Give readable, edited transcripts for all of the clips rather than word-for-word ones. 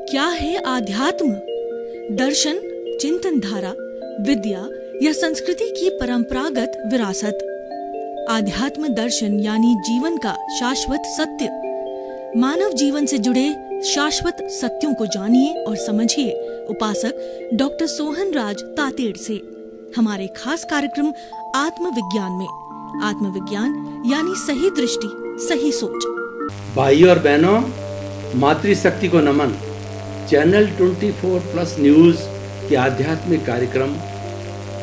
क्या है आध्यात्म? दर्शन, चिंतन धारा, विद्या या संस्कृति की परंपरागत विरासत। आध्यात्म दर्शन यानी जीवन का शाश्वत सत्य। मानव जीवन से जुड़े शाश्वत सत्यों को जानिए और समझिए उपासक डॉक्टर सोहन राज तातेड़ से हमारे खास कार्यक्रम आत्मविज्ञान में। आत्मविज्ञान यानी सही दृष्टि, सही सोच। भाइयों और बहनों, मातृशक्ति को नमन। चैनल 24+ न्यूज के आध्यात्मिक कार्यक्रम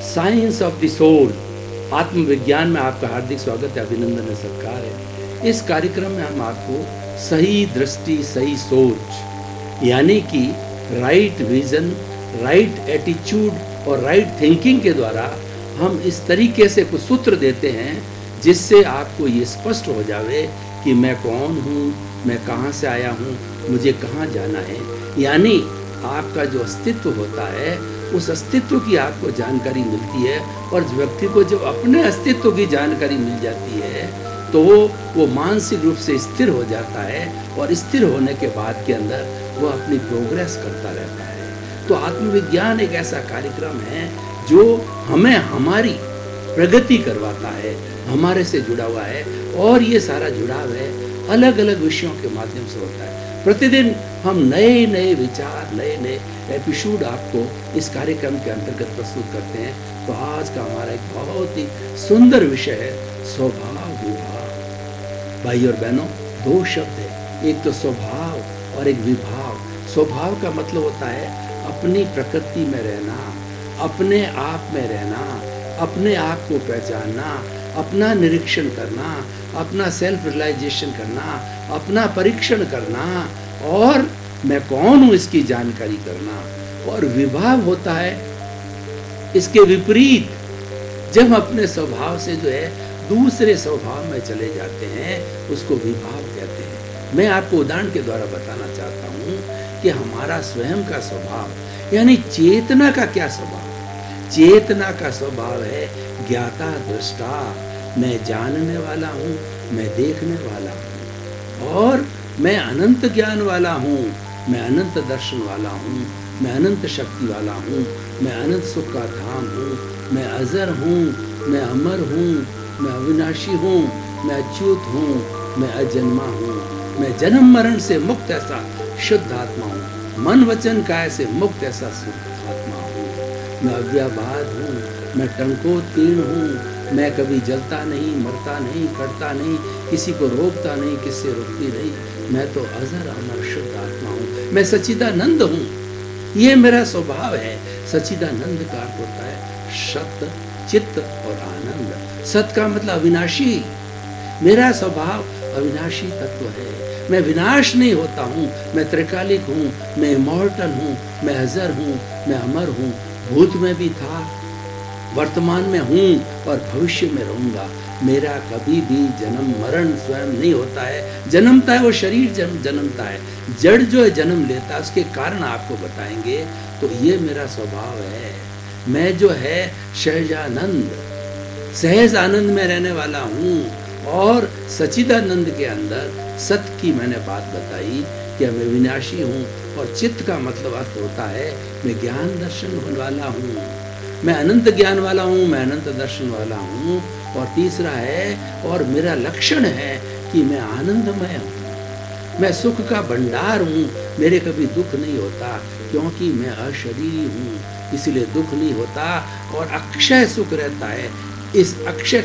साइंस ऑफ द सोल आत्मविज्ञान में आपका हार्दिक स्वागत है, अभिनंदन है, सत्कार है। इस कार्यक्रम में हम आपको सही दृष्टि, सही सोच यानी कि राइट विजन, राइट एटीट्यूड और राइट थिंकिंग के द्वारा हम इस तरीके से कुछ सूत्र देते हैं जिससे आपको ये स्पष्ट हो जावे कि मैं कौन हूँ, मैं कहाँ से आया हूँ, मुझे कहाँ जाना है। यानी आपका जो अस्तित्व होता है उस अस्तित्व की आपको जानकारी मिलती है, और व्यक्ति को जब अपने अस्तित्व की जानकारी मिल जाती है तो वो मानसिक रूप से स्थिर हो जाता है, और स्थिर होने के बाद के अंदर वो अपनी प्रोग्रेस करता रहता है। तो आत्मविज्ञान एक ऐसा कार्यक्रम है जो हमें हमारी प्रगति करवाता है, हमारे से जुड़ा हुआ है, और ये सारा जुड़ाव है अलग अलग विषयों के माध्यम से होता है। प्रतिदिन हम नए नए विचार, नए नए एपिसोड आपको इस कार्यक्रम के अंतर्गत प्रस्तुत करते हैं। तो आज का हमारा एक बहुत ही सुंदर विषय है स्वभाव विभाव। भाई और बहनों, दो शब्द है, एक तो स्वभाव और एक विभाव। स्वभाव का मतलब होता है अपनी प्रकृति में रहना, अपने आप में रहना, अपने आप को पहचानना, अपना निरीक्षण करना, अपना सेल्फ रियलाइजेशन करना, अपना परीक्षण करना, और मैं कौन हूँ इसकी जानकारी करना। और विभाव होता है इसके विपरीत, जब हम अपने स्वभाव से जो है दूसरे स्वभाव में चले जाते हैं उसको विभाव कहते हैं। मैं आपको उदाहरण के द्वारा बताना चाहता हूँ कि हमारा स्वयं का स्वभाव यानी चेतना का क्या स्वभाव। चेतना का स्वभाव है ज्ञाता दृष्टा, मैं जानने वाला हूँ, मैं देखने वाला हूँ, और मैं अनंत ज्ञान वाला हूँ, मैं अनंत दर्शन वाला हूँ, मैं अनंत शक्ति वाला हूँ, मैं अनंत सुख का धाम हूँ, मैं अजर हूँ, मैं अमर हूँ, मैं अविनाशी हूँ, मैं अच्युत हूँ, मैं अजन्मा हूँ, मैं जन्म मरण से मुक्त ऐसा शुद्ध आत्मा हूँ, मन वचन काया से मुक्त ऐसा शुद्ध आत्मा हूँ, मैं अव्याबाद हूँ, मैं टंकोत्तीर्ण हूँ, मैं कभी जलता नहीं, मरता नहीं, कटता नहीं, किसी को रोकता नहीं, किससे रुकती नहीं, मैं तो अजर अमर शुद्ध आत्मा हूँ, मैं सच्चिदानंद हूँ। ये मेरा स्वभाव है। सच्चिदानंद का अर्थ होता है सत, चित्त और आनंद। सत का मतलब अविनाशी। मेरा स्वभाव अविनाशी तत्व है। मैं विनाश नहीं होता हूँ, मैं त्रिकालिक हूँ, मैं इमॉर्टल हूँ, मैं अजर हूँ, मैं अमर हूँ। भूत में भी था, वर्तमान में हूँ और भविष्य में रहूंगा। मेरा कभी भी जन्म मरण स्वयं नहीं होता है। जन्मता है वो शरीर, जन्मता है। जड़ जो है जन्म लेता है, उसके कारण आपको बताएंगे। तो ये मेरा स्वभाव है। मैं जो है सहजानंद, सहज आनंद में रहने वाला हूँ, और सच्चिदानंद के अंदर सत्य की मैंने बात बताई कि मैं विनाशी हूँ। और चित्त का मतलब अर्थ होता है मैं ज्ञान दर्शन वाला हूँ, मैं अनंत ज्ञान वाला हूँ, मैं अनंत दर्शन वाला हूँ। और तीसरा है, और मेरा लक्षण है कि मैं आनंदमय हूँ, मैं सुख का भंडार हूँ। मेरे कभी दुख नहीं होता क्योंकि मैं अशरीरी हूँ, इसलिए दुख नहीं होता, और अक्षय सुख रहता है। इस अक्षय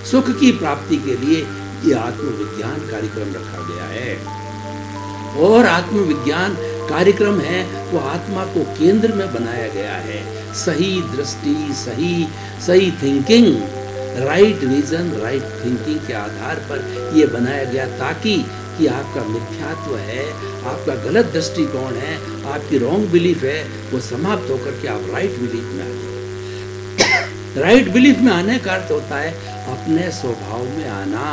सुख की प्राप्ति के लिए ये आत्मविज्ञान कार्यक्रम रखा गया है। और आत्मविज्ञान कार्यक्रम है वो आत्मा को केंद्र में बनाया गया है। सही दृष्टि, सही thinking, right vision, right thinking के आधार पर ये बनाया गया, ताकि कि आपका मिथ्यात्व है, आपका गलत दृष्टिकोण है, आपकी रॉन्ग बिलीफ है, वो समाप्त होकर के आप राइट बिलीफ में आ जाए। राइट बिलीफ में आने का अर्थ होता है अपने स्वभाव में आना।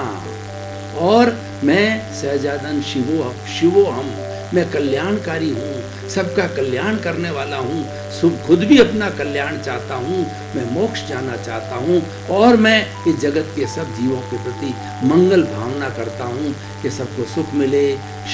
और मैं सहजानंद शिवोहम, मैं कल्याणकारी हूँ, सबका कल्याण करने वाला हूँ, खुद भी अपना कल्याण चाहता हूँ, मैं मोक्ष जाना चाहता हूँ, और मैं इस जगत के सब जीवों के प्रति मंगल भावना करता हूँ कि सबको सुख मिले,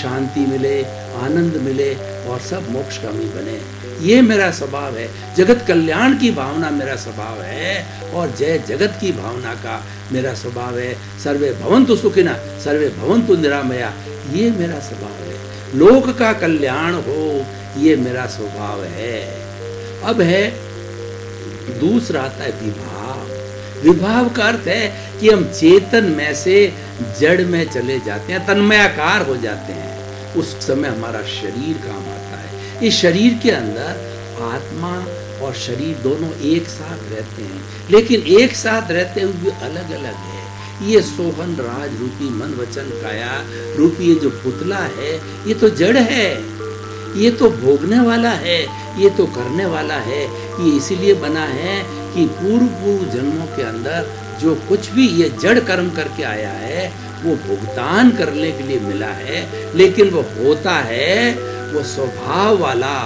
शांति मिले, आनंद मिले और सब मोक्षगामी बने। ये मेरा स्वभाव है। जगत कल्याण की भावना मेरा स्वभाव है और जय जगत की भावना का मेरा स्वभाव है। सर्वे भवन्तु सुखिनः सर्वे भवन्तु निरामया, ये मेरा स्वभाव है। लोक का कल्याण हो, ये मेरा स्वभाव है। अब है दूसरा आता है विभाव। विभाव का अर्थ है कि हम चेतन में से जड़ में चले जाते हैं, तन्मयाकार हो जाते हैं। उस समय हमारा शरीर काम आता है। इस शरीर के अंदर आत्मा और शरीर दोनों एक साथ रहते हैं, लेकिन एक साथ रहते हुए भी अलग अलग है। ये सोहन राज रूपी मन वचन काया रूपी ये जो पुतला है, ये तो जड़ है, ये तो भोगने वाला है, ये तो करने वाला है। ये इसीलिए बना है कि पूर्व पूर्व जन्मों के अंदर जो कुछ भी ये जड़ कर्म करके आया है वो भुगतान करने के लिए मिला है, लेकिन वो होता है वो स्वभाव वाला,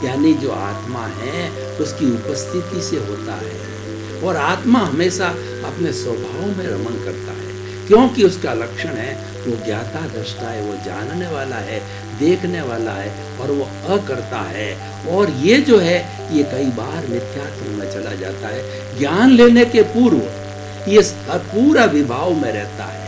यानी जो आत्मा है उसकी उपस्थिति से होता है। और आत्मा हमेशा अपने स्वभाव में रमण करता है, क्योंकि उसका लक्षण है वो ज्ञाता दृष्टा है, वो जानने वाला है, देखने वाला है और वो अकर्ता है। और ये जो है ये कई बार मिथ्यात्व में चला जाता है। ज्ञान लेने के पूर्व ये पूरा विभाव में रहता है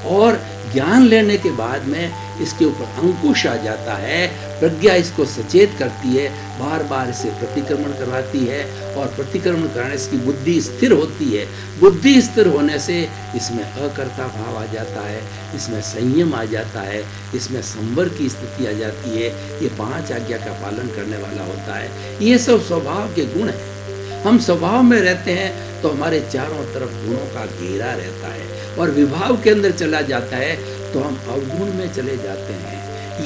और ज्ञान लेने के बाद में इसके ऊपर अंकुश आ जाता है। प्रज्ञा इसको सचेत करती है, बार बार इसे प्रतिक्रमण करवाती है और प्रतिक्रमण कराने से इसकी बुद्धि स्थिर होती है। बुद्धि स्थिर होने से इसमें अकर्ता भाव आ जाता है, इसमें संयम आ जाता है, इसमें संवर की स्थिति आ जाती है। ये 5 आज्ञा का पालन करने वाला होता है। ये सब स्वभाव के गुण हैं। हम स्वभाव में रहते हैं तो हमारे चारों तरफ गुणों का घेरा रहता है, और विभाव के अंदर चला जाता है तो हम अवगुण में चले जाते हैं।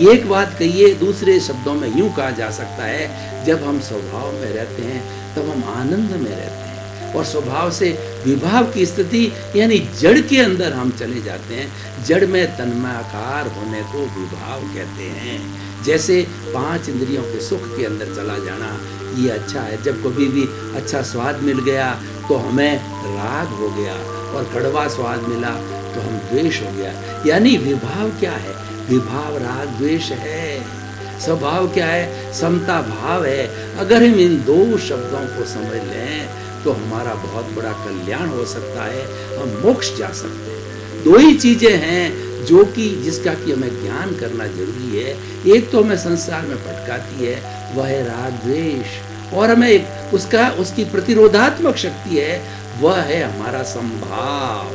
एक बात कहिए, दूसरे शब्दों में यूं कहा जा सकता है, जब हम स्वभाव में रहते हैं तब हम आनंद में रहते हैं, और स्वभाव से विभाव की स्थिति यानी जड़ के अंदर हम चले जाते हैं। जड़ में तन्मयाकार होने को विभाव कहते हैं। जैसे 5 इंद्रियों के सुख के अंदर चला जाना, ये अच्छा है। जब कभी भी अच्छा स्वाद मिल गया तो हमें राग हो गया, और कड़वा स्वाद मिला तो हम द्वेष हो गया। यानी विभाव क्या है? विभाव राग द्वेष है। स्वभाव क्या है? समता भाव है। अगर हम इन 2 शब्दों को समझ लें तो हमारा बहुत बड़ा कल्याण हो सकता है, हम मोक्ष जा सकते हैं। 2 ही चीजें हैं जो कि जिसका कि हमें ज्ञान करना जरूरी है। एक तो हमें संसार में भटकाती है, वह है राग द्वेष, और हमें उसकी प्रतिरोधात्मक शक्ति है, वह है हमारा संभाव।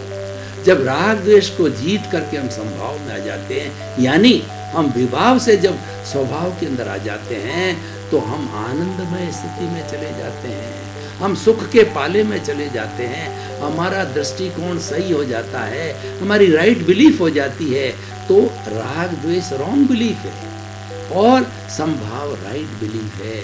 जब राग द्वेष को जीत करके हम संभाव में आ जाते हैं, यानी हम विभाव से जब स्वभाव के अंदर आ जाते हैं, तो हम आनंदमय स्थिति में चले जाते हैं, हम सुख के पाले में चले जाते हैं, हमारा दृष्टिकोण सही हो जाता है, हमारी राइट बिलीफ हो जाती है। तो राग द्वेष रॉन्ग बिलीफ है और संभाव राइट बिलीफ है।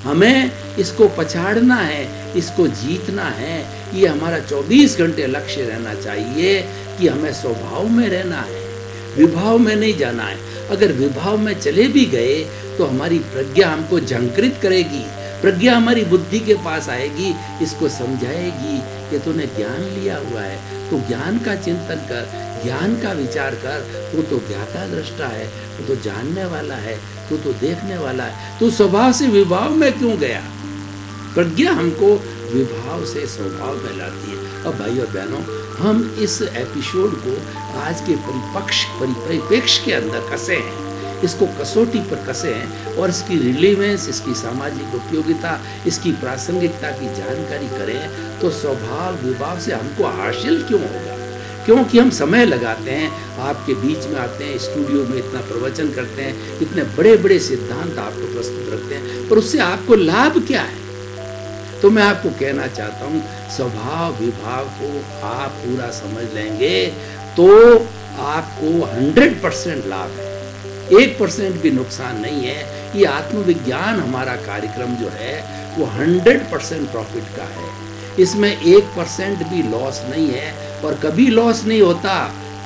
हमें इसको पछाड़ना है, इसको जीतना है। ये हमारा 24 घंटे लक्ष्य रहना चाहिए कि हमें स्वभाव में रहना है, विभाव में नहीं जाना है। अगर विभाव में चले भी गए तो हमारी प्रज्ञा हमको झंकृत करेगी, प्रज्ञा हमारी बुद्धि के पास आएगी, इसको समझाएगी कि तूने ज्ञान लिया हुआ है, तो ज्ञान का चिंतन कर, ज्ञान का विचार कर। तू तो ज्ञाता दृष्टा है, तू तो जानने वाला है, तू तो देखने वाला है, तू स्वभाव से विभाव में क्यों गया? प्रज्ञा हमको विभाव से स्वभाव में लाती है। अब भाई और बहनों, हम इस एपिसोड को आज के परिप्रेक्ष्य के अंदर कसे हैं, इसको कसौटी पर कसे हैं और इसकी रिलेवेंस, इसकी सामाजिक उपयोगिता, इसकी प्रासंगिकता की जानकारी करें, तो स्वभाव विभाव से हमको हासिल क्यों होगा? क्योंकि हम समय लगाते हैं, आपके बीच में आते हैं, स्टूडियो में इतना प्रवचन करते हैं, इतने बड़े बड़े सिद्धांत आपको प्रस्तुत रखते हैं, पर उससे आपको लाभ क्या है? तो मैं आपको कहना चाहता हूँ, स्वभाव विभाव को आप पूरा समझ लेंगे तो आपको 100% लाभ है, 1% भी नुकसान नहीं है। ये आत्मविज्ञान हमारा कार्यक्रम जो है वो 100% प्रॉफिट का है। इसमें 1% भी लॉस नहीं है, और कभी लॉस नहीं होता,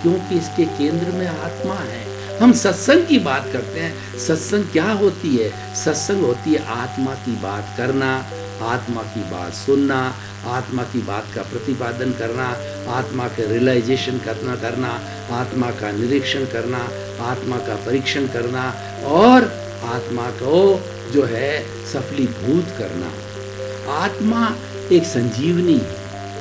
क्योंकि इसके केंद्र में आत्मा है। हम सत्संग की बात करते हैं। सत्संग क्या होती है? सत्संग होती है आत्मा की बात करना, आत्मा की बात सुनना, आत्मा की बात का प्रतिपादन करना, आत्मा के रियलाइजेशन करना, आत्मा का निरीक्षण करना, आत्मा का परीक्षण करना और आत्मा को जो है सफलीभूत करना। आत्मा एक संजीवनी,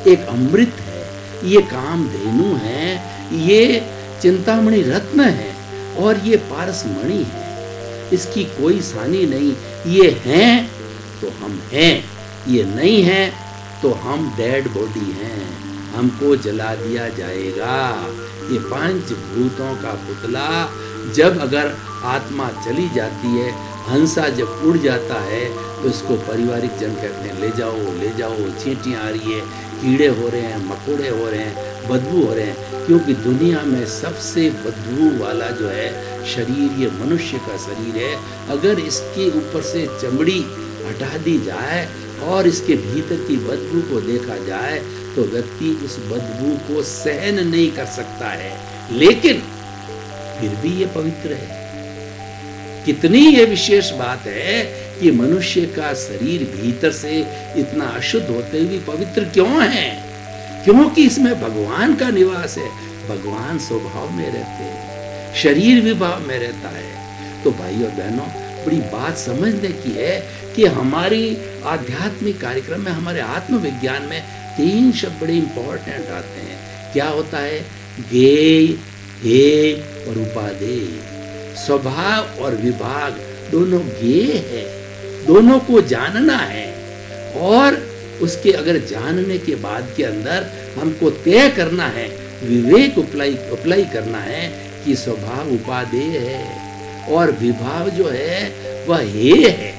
एक अमृत है, ये कामधेनु है, ये चिंतामणि रत्न है और ये पारसमणि है। इसकी कोई सानी नहीं। ये हैं तो हम हैं, ये नहीं हैं तो हम डेड बॉडी हैं, हमको जला दिया जाएगा। ये पंच भूतों का पुतला जब अगर आत्मा चली जाती है, हंसा जब उड़ जाता है तो इसको पारिवारिक जन कहते हैं ले जाओ, चींटियाँ आ रही है, कीड़े हो रहे हैं, मकोड़े हो रहे हैं, बदबू हो रहे हैं। क्योंकि दुनिया में सबसे बदबू वाला जो है शरीर ये मनुष्य का शरीर है। अगर इसके ऊपर से चमड़ी हटा दी जाए और इसके भीतर की बदबू को देखा जाए तो व्यक्ति उस बदबू को सहन नहीं कर सकता है, लेकिन फिर भी ये पवित्र है। कितनी ये विशेष बात है कि मनुष्य का शरीर भीतर से इतना अशुद्ध होते हुए पवित्र क्यों है? क्योंकि इसमें भगवान का निवास है। भगवान स्वभाव में रहते हैं, शरीर विभाव में रहता है। तो भाई और बहनों, बड़ी बात समझने की है कि हमारी आध्यात्मिक कार्यक्रम में, हमारे आत्मविज्ञान में 3 शब्द बड़े इंपॉर्टेंट आते हैं। क्या होता है? ज्ञेय, हेय और उपादेय। स्वभाव और विभाग दोनों ज्ञेय है, दोनों को जानना है और उसके अगर जानने के बाद के अंदर हमको तय करना है, विवेक अप्लाई करना है कि स्वभाव उपादेय है और विभाव जो है वह हेय है।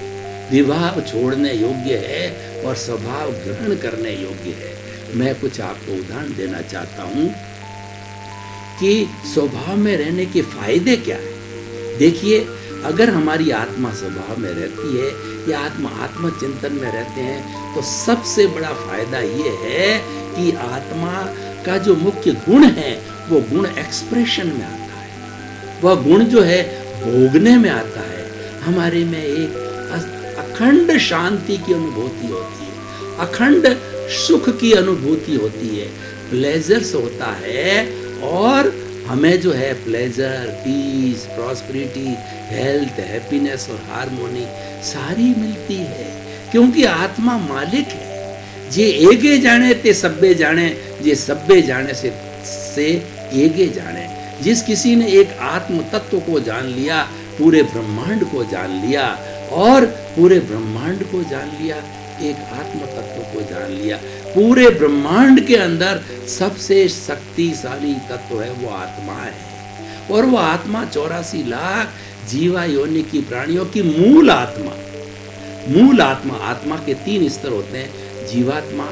विभाव छोड़ने योग्य है और स्वभाव ग्रहण करने योग्य है। मैं कुछ आपको उदाहरण देना चाहता हूं कि स्वभाव में रहने के फायदे क्या है। देखिए, अगर हमारी आत्मा स्वभाव में रहती है या आत्म चिंतन में रहते हैं तो सबसे बड़ा फायदा ये है कि आत्मा का जो मुख्य गुण है वो गुण एक्सप्रेशन में आता है, वह गुण जो है भोगने में आता है। हमारे में एक अखंड शांति की अनुभूति होती है, अखंड सुख की अनुभूति होती है, प्लेजर्स होता है और हमें जो है pleasure, peace, prosperity, health, happiness और हार्मोनी सारी मिलती है। क्योंकि आत्मा मालिक है। जे एगे जाने ते सब्बे जाने, जे सब्बे जाने से एगे जाने। जिस किसी ने एक आत्म तत्व को जान लिया, पूरे ब्रह्मांड को जान लिया और पूरे ब्रह्मांड को जान लिया, एक आत्म तत्व को जान लिया। पूरे ब्रह्मांड के अंदर सबसे शक्तिशाली तत्व है वो आत्मा है और वो आत्मा 84 लाख जीवा योनि की प्राणियों की मूल आत्मा। आत्मा के 3 स्तर होते हैं, जीवात्मा,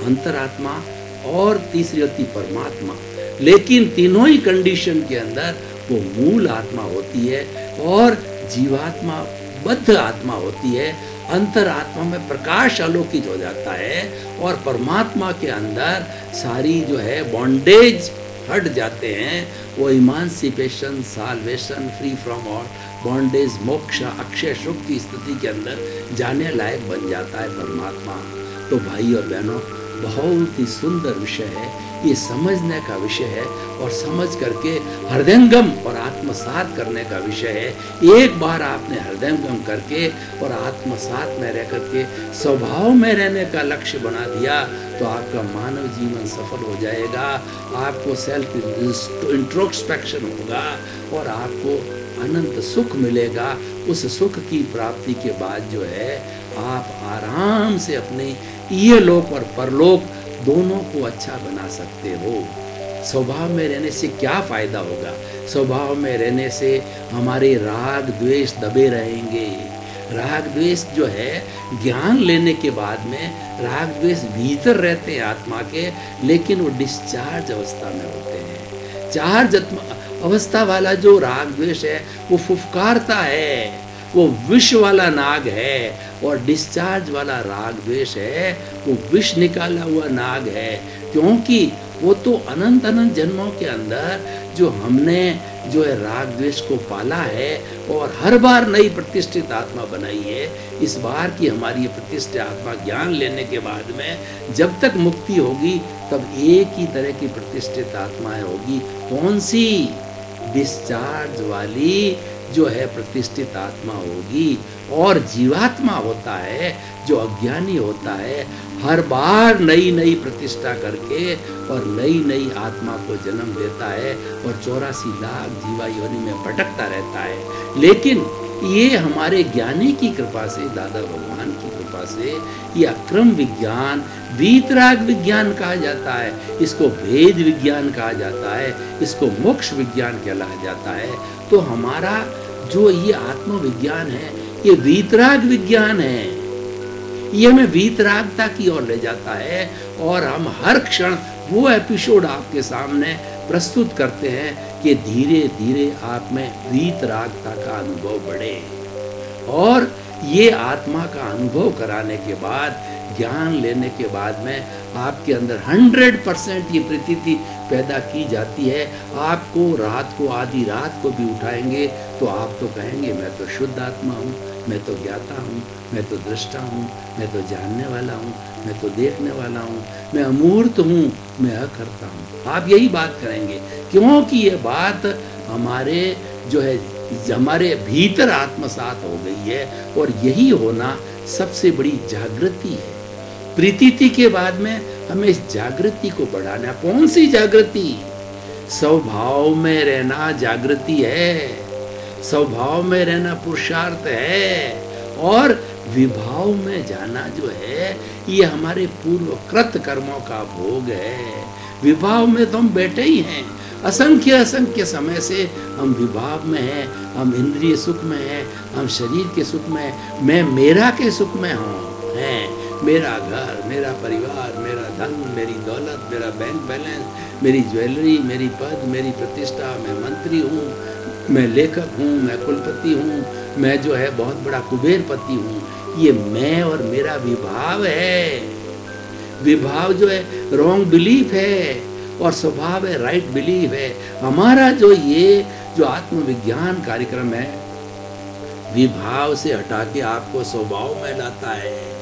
अंतरात्मा और तीसरी होती परमात्मा। लेकिन तीनों ही कंडीशन के अंदर वो मूल आत्मा होती है और जीवात्मा बद्ध आत्मा होती है। अंतरात्मा में प्रकाश आलोकित हो जाता है और परमात्मा के अंदर सारी जो है बॉन्डेज हट जाते हैं। वो emancipation, salvation, free from all bondage, मोक्ष, अक्षय सुख की स्थिति के अंदर जाने लायक बन जाता है परमात्मा। तो भाई और बहनों, बहुत ही सुंदर विषय है, ये समझने का विषय है और समझ करके हृदयंगम और आत्मसात करने का विषय है। एक बार आपने हृदयंगम करके और आत्मसात में रह करके स्वभाव में रहने का लक्ष्य बना दिया तो आपका मानव जीवन सफल हो जाएगा। आपको सेल्फ इंट्रोस्पेक्शन होगा और आपको अनंत सुख मिलेगा। उस सुख की प्राप्ति के बाद जो है आप आराम से अपने ये लोक और परलोक दोनों को अच्छा बना सकते हो। स्वभाव में रहने से क्या फायदा होगा? स्वभाव में रहने से हमारे राग द्वेष दबे रहेंगे। राग द्वेष जो है ज्ञान लेने के बाद में राग द्वेष भीतर रहते हैं आत्मा के, लेकिन वो डिस्चार्ज अवस्था में होते हैं। चार्ज अवस्था वाला जो राग द्वेष है वो फुफकारता है, वो विष वाला नाग है और डिस्चार्ज वाला राग द्वेष है वो विष निकाला हुआ नाग है। क्योंकि वो तो अनंत अनंत जन्मों के अंदर जो हमने जो है राग द्वेष को पाला है और हर बार नई प्रतिष्ठित आत्मा बनाई है। इस बार की हमारी ये प्रतिष्ठित आत्मा ज्ञान लेने के बाद में जब तक मुक्ति होगी तब एक ही तरह की प्रतिष्ठित आत्माएं होगी। कौन सी? डिस्चार्ज वाली जो है प्रतिष्ठित आत्मा होगी। और जीवात्मा होता है जो अज्ञानी होता है, हर बार नई नई प्रतिष्ठा करके और नई नई आत्मा को जन्म देता है और 84 लाख जीवा योनि में भटकता रहता है। लेकिन ये हमारे ज्ञानी की कृपा से, दादा भगवान की कृपा से, ये अक्रम विज्ञान, वीतराग विज्ञान कहा जाता है, इसको भेद विज्ञान कहा जाता है, इसको मोक्ष विज्ञान कहलाया जाता है। तो हमारा जो ये आत्मविज्ञान है ये वीतराग विज्ञान है। ये हमें वीतरागता की ओर ले जाता है और हम हर क्षण वो एपिसोड आपके सामने प्रस्तुत करते हैं कि धीरे धीरे आप में वीतरागता का अनुभव बढ़े। और ये आत्मा का अनुभव कराने के बाद, ज्ञान लेने के बाद में आपके अंदर 100% ये प्रतीति पैदा की जाती है। आपको रात को, आधी रात को भी उठाएंगे तो आप तो कहेंगे मैं तो शुद्ध आत्मा हूँ, मैं तो ज्ञाता हूँ, मैं तो दृष्टा हूँ, मैं तो जानने वाला हूँ, मैं तो देखने वाला हूँ, मैं अमूर्त हूँ, मैं अकर्ता हूँ। आप यही बात करेंगे क्योंकि ये बात हमारे जो है हमारे भीतर आत्मसात हो गई है। और यही होना सबसे बड़ी जागृति है। प्रतीति के बाद में हमें इस जागृति को बढ़ाना। कौन सी जागृति? स्वभाव में रहना जागृति है, स्वभाव में रहना पुरुषार्थ है। और विभाव में जाना जो है ये हमारे पूर्वकृत कर्मों का भोग है। विभाव में तो हम बैठे ही हैं, असंख्य असंख्य समय से हम विभाव में हैं, हम इंद्रिय सुख में हैं, हम शरीर के सुख में हैं, मैं मेरा के सुख में हूँ हैं। मेरा घर, मेरा परिवार, मेरा धन, मेरी दौलत, मेरा बैंक बैलेंस, मेरी ज्वेलरी, मेरी पद, मेरी प्रतिष्ठा, मैं मंत्री हूँ, मैं लेखक हूँ, मैं कुलपति हूँ, मैं जो है बहुत बड़ा कुबेरपति हूँ। ये मैं और मेरा विभाव है। विभाव जो है रॉन्ग बिलीफ है और स्वभाव है राइट बिलीफ है। हमारा जो ये जो आत्मविज्ञान कार्यक्रम है विभाव से हटा के आपको स्वभाव में लाता है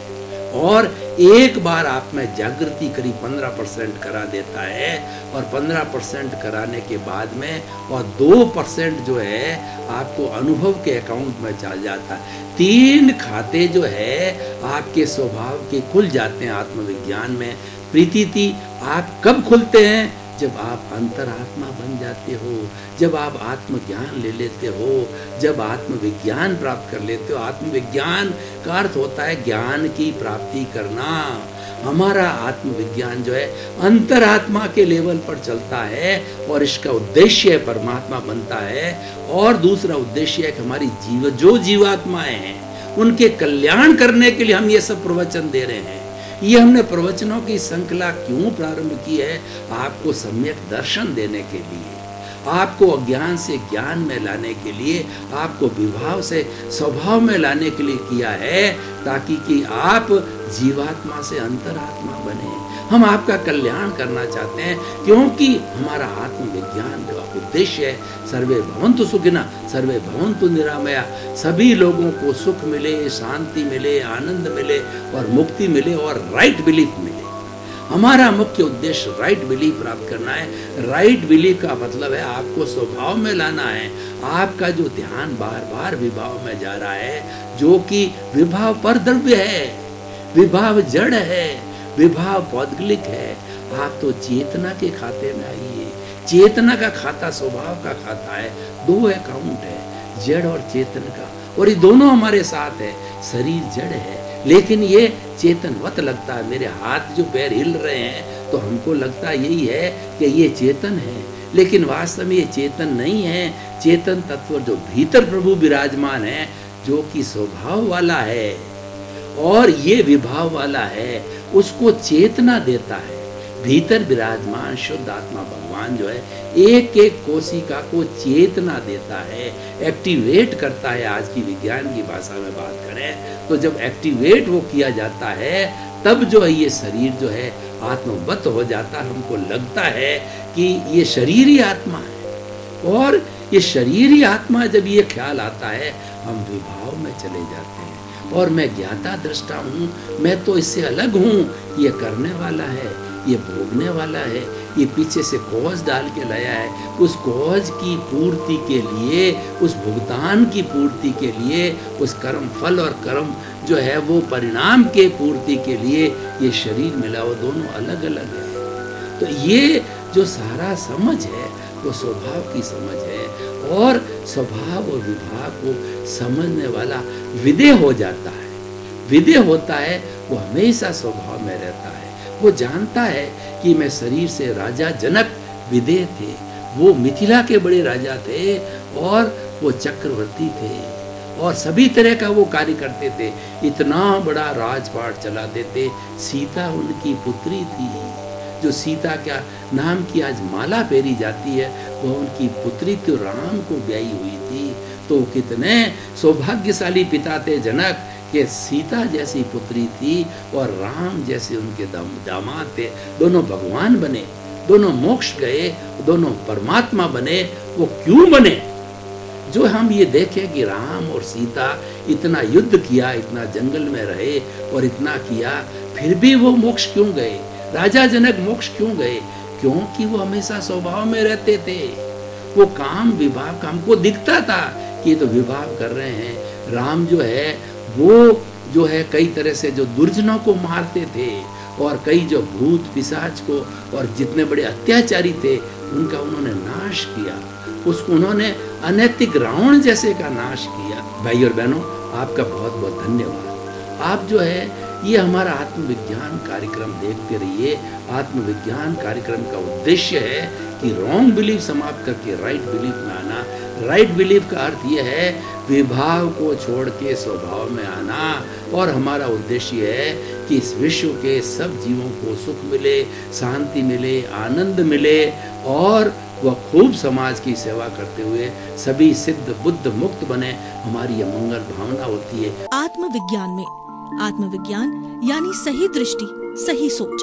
और एक बार आप में जागृति करीब 15% करा देता है। और 15% कराने के बाद में और 2% जो है आपको अनुभव के अकाउंट में चल जाता है। 3 खाते जो है आपके स्वभाव के खुल जाते हैं आत्मविज्ञान में। प्रीति आप कब खुलते हैं? जब आप अंतरात्मा बन जाते हो, जब आप आत्मज्ञान ले लेते हो, जब आत्मविज्ञान प्राप्त कर लेते हो। आत्मविज्ञान का अर्थ होता है ज्ञान की प्राप्ति करना। हमारा आत्मविज्ञान जो है अंतरात्मा के लेवल पर चलता है और इसका उद्देश्य परमात्मा बनता है। और दूसरा उद्देश्य है कि हमारी जो जीवात्माएं हैं उनके कल्याण करने के लिए हम ये सब प्रवचन दे रहे हैं। ये हमने प्रवचनों की श्रृंखला क्यों प्रारंभ की है? आपको सम्यक दर्शन देने के लिए, आपको अज्ञान से ज्ञान में लाने के लिए, आपको विभाव से स्वभाव में लाने के लिए किया है ताकि कि आप जीवात्मा से अंतरात्मा बने। हम आपका कल्याण करना चाहते हैं क्योंकि हमारा आत्मविज्ञान का उद्देश्य है सर्वे भवन्तु सुखिनः, सर्वे भवन्तु निरामया। सभी लोगों को सुख मिले, शांति मिले, आनंद मिले और मुक्ति मिले और राइट बिलीफ मिले। हमारा मुख्य उद्देश्य राइट बिलीफ प्राप्त करना है। राइट बिलीफ का मतलब है आपको स्वभाव में लाना है। आपका जो ध्यान बार बार विभाव में जा रहा है, जो कि विभाव पर द्रव्य है, विभाव जड़ है, विभाव पौद्गलिक है। आप तो चेतना के खाते में आइए। चेतना का खाता स्वभाव का खाता है। 2 अकाउंट है, जड़ और चेतन का, और ये दोनों हमारे साथ है। शरीर जड़ है लेकिन ये चेतनवत लगता है। मेरे हाथ जो पैर हिल रहे हैं तो हमको लगता यही है कि ये चेतन है, लेकिन वास्तव में ये चेतन नहीं है। चेतन तत्व जो भीतर प्रभु विराजमान है, जो कि स्वभाव वाला है और ये विभाव वाला है, उसको चेतना देता है। भीतर विराजमान शुद्ध आत्मा भगवान जो है एक एक कोशिका को चेतना देता है, एक्टिवेट करता है। आज की विज्ञान की भाषा में बात करें तो जब एक्टिवेट वो किया जाता है तब जो है ये शरीर जो है आत्मवत हो जाता है, हमको लगता है कि ये शरीर ही आत्मा है। और ये शरीर ही आत्मा, जब ये ख्याल आता है हम विभाव में चले जाते हैं और मैं ज्ञाता दृष्टा हूँ, मैं तो इससे अलग हूँ, ये करने वाला है, ये भोगने वाला है, ये पीछे से कॉज डाल के लाया है, उस कॉज की पूर्ति के लिए, उस भुगतान की पूर्ति के लिए, उस कर्म फल और कर्म जो है वो परिणाम के पूर्ति के लिए ये शरीर मिला, वो दोनों अलग अलग है। तो ये जो सारा समझ है वो स्वभाव की समझ है, और स्वभाव और विभाग को समझने वाला विदेह हो जाता है। विदेह होता है वो हमेशा स्वभाव में रहता है, वो जानता है कि मैं शरीर से राजा जनक विदेह थे, वो मिथिला के बड़े राजा थे और वो चक्रवर्ती थे और सभी तरह का वो कार्य करते थे, इतना बड़ा राजपाट चलाते थे। सीता उनकी पुत्री थी, जो सीता क्या नाम की आज माला फेरी जाती है, वो उनकी पुत्री तो राम को ब्याही हुई थी। तो कितने सौभाग्यशाली पिता थे जनक कि सीता जैसी पुत्री थी और राम जैसे उनके दामाद थे। दोनों भगवान बने, दोनों मोक्ष गए, दोनों परमात्मा बने। वो क्यों बने? जो हम ये देखें कि राम और सीता इतना युद्ध किया, इतना जंगल में रहे और इतना किया, फिर भी वो मोक्ष क्यों गए? राजा जनक मोक्ष क्यों गए? क्योंकि वो हमेशा स्वभाव में रहते थे। वो काम विभाग का हमको दिखता था कि ये तो विभाग कर रहे हैं। राम जो है वो जो है कई तरह से जो दुर्जनों को मारते थे और कई जो भूत पिशाच को और जितने बड़े अत्याचारी थे उनका उन्होंने नाश किया। उसको उन्होंने अनैतिक रावण जैसे का नाश किया। भाई और बहनों, आपका बहुत बहुत धन्यवाद। आप जो है ये हमारा आत्मविज्ञान कार्यक्रम देखते रहिए। आत्मविज्ञान कार्यक्रम का उद्देश्य है कि रॉन्ग बिलीफ समाप्त करके राइट बिलीफ में आना। राइट बिलीफ का अर्थ यह है विभाग को छोड़ के स्वभाव में आना, और हमारा उद्देश्य है कि इस विश्व के सब जीवों को सुख मिले, शांति मिले, आनंद मिले, और वह खूब समाज की सेवा करते हुए सभी सिद्ध बुद्ध मुक्त बने। हमारी यह मंगल भावना होती है। आत्मविज्ञान में आत्मविज्ञान यानी सही दृष्टि, सही सोच।